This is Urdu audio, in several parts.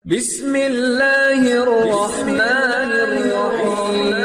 بسم اللہ الرحمن الرحیم۔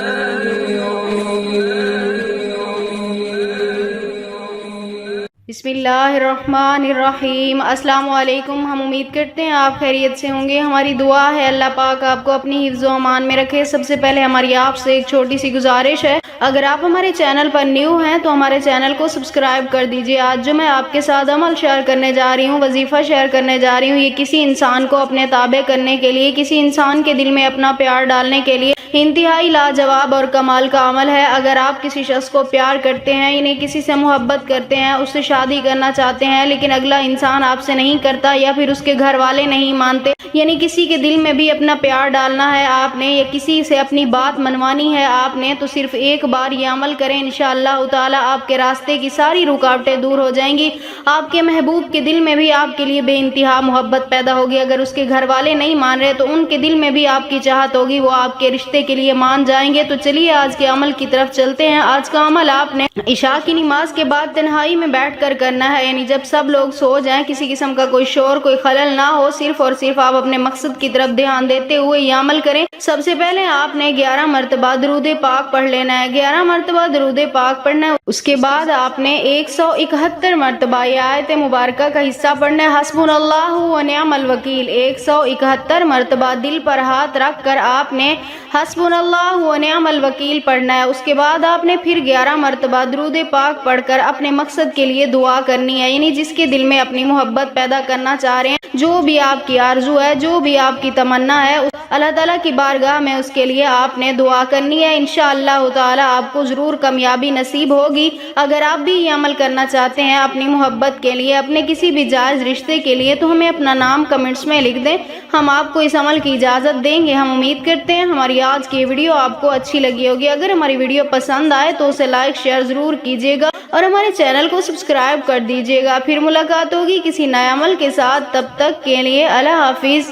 بسم اللہ الرحمن الرحیم۔ السلام علیکم۔ ہم امید کرتے ہیں آپ خیریت سے ہوں گے۔ ہماری دعا ہے اللہ پاک آپ کو اپنی حفظ و امان میں رکھے۔ سب سے پہلے ہماری آپ سے ایک چھوٹی سی گزارش ہے، اگر آپ ہمارے چینل پر نیو ہیں تو ہمارے چینل کو سبسکرائب کر دیجئے۔ آج جو میں آپ کے ساتھ عمل شیئر کرنے جا رہی ہوں، وظیفہ شیئر کرنے جا رہی ہوں، یہ کسی انسان کو اپنے تابع کرنے کے لیے، کسی انسان کے دل میں اپنا پیار ڈالنے کے لیے انتہائی لاجواب اور کمال کا عمل ہے۔ اگر آپ کسی شخص کو پیار کرتے ہیں، یعنی کسی سے محبت کرتے ہیں، اس سے شادی کرنا چاہتے ہیں، لیکن اگلا انسان آپ سے نہیں کرتا یا پھر اس کے گھر والے نہیں مانتے، یعنی کسی کے دل میں بھی اپنا پیار ڈالنا ہے آپ نے، یا کسی سے اپنی بات منوانی ہے آپ نے، تو صرف ایک بار یہ عمل کریں، انشاءاللہ تعالی آپ کے راستے کی ساری رکاوٹیں دور ہو جائیں گی۔ آپ کے محبوب کے دل میں بھی آپ کے لیے بے انتہا محبت پیدا ہوگی۔ اگر اس کے گھر والے نہیں مان رہے تو ان کے دل میں بھی آپ کی چاہت ہوگی، وہ آپ کے رشتے کے لیے مان جائیں گے۔ تو چلیے آج کے عمل کی طرف چلتے ہیں۔ آج کا عمل آپ نے عشاء کی نماز کے بعد تنہائی میں بیٹھ کر کرنا ہے، یعنی جب سب لوگ سو جائیں، کسی قسم کا کوئی شور، کوئی خلل نہ ہو، صرف اور صرف آپ اپنے مقصد کی طرف دھیان دیتے ہوئے یہ عمل کریں۔ سب سے پہلے آپ نے 11 مرتبہ درود پاک پڑھ لینا ہے، 11 مرتبہ درود پاک پڑھنا ہے۔ اس کے بعد آپ نے 171 مرتبہ یہ آیت مبارکہ کا حصہ پڑھنا ہے، حسبنا اللہ و نعم الوکیل۔ 171 مرتبہ دل پر ہاتھ رکھ کر آپ نے حسبنا اللہ و نعم الوکیل پڑھنا ہے۔ اس کے بعد آپ نے پھر 11 مرتبہ درود پاک پڑھ کر اپنے مقصد کے لیے دعا کرنی ہے، یعنی جس کے دل میں اپنی محبت پیدا کرنا چاہ رہے ہیں، جو بھی آپ کی آرزو ہے، جو بھی آپ کی تمنا ہے، اللہ تعالیٰ کی بارگاہ میں اس کے لیے آپ نے دعا کرنی ہے۔ انشاءاللہ تعالیٰ آپ کو ضرور کامیابی نصیب ہوگی۔ اگر آپ بھی یہ عمل کرنا چاہتے ہیں اپنی محبت کے لیے، اپنے کسی بھی جائز رشتے کے لیے، تو ہمیں اپنا نام کمنٹس میں لکھ دیں، ہم آپ کو اس عمل کی اجازت دیں گے۔ ہم امید کرتے ہیں ہماری آج کی ویڈیو آپ کو اچھی لگی ہوگی۔ اگر ہماری ویڈیو پسند آئے تو اسے لائک شیئر ضرور کیجیے گا اور ہمارے چینل کو سبسکرائب کر دیجیے گا۔ پھر ملاقات ہوگی کسی نئے عمل کے ساتھ، تب تک کے لیے اللہ حافظ۔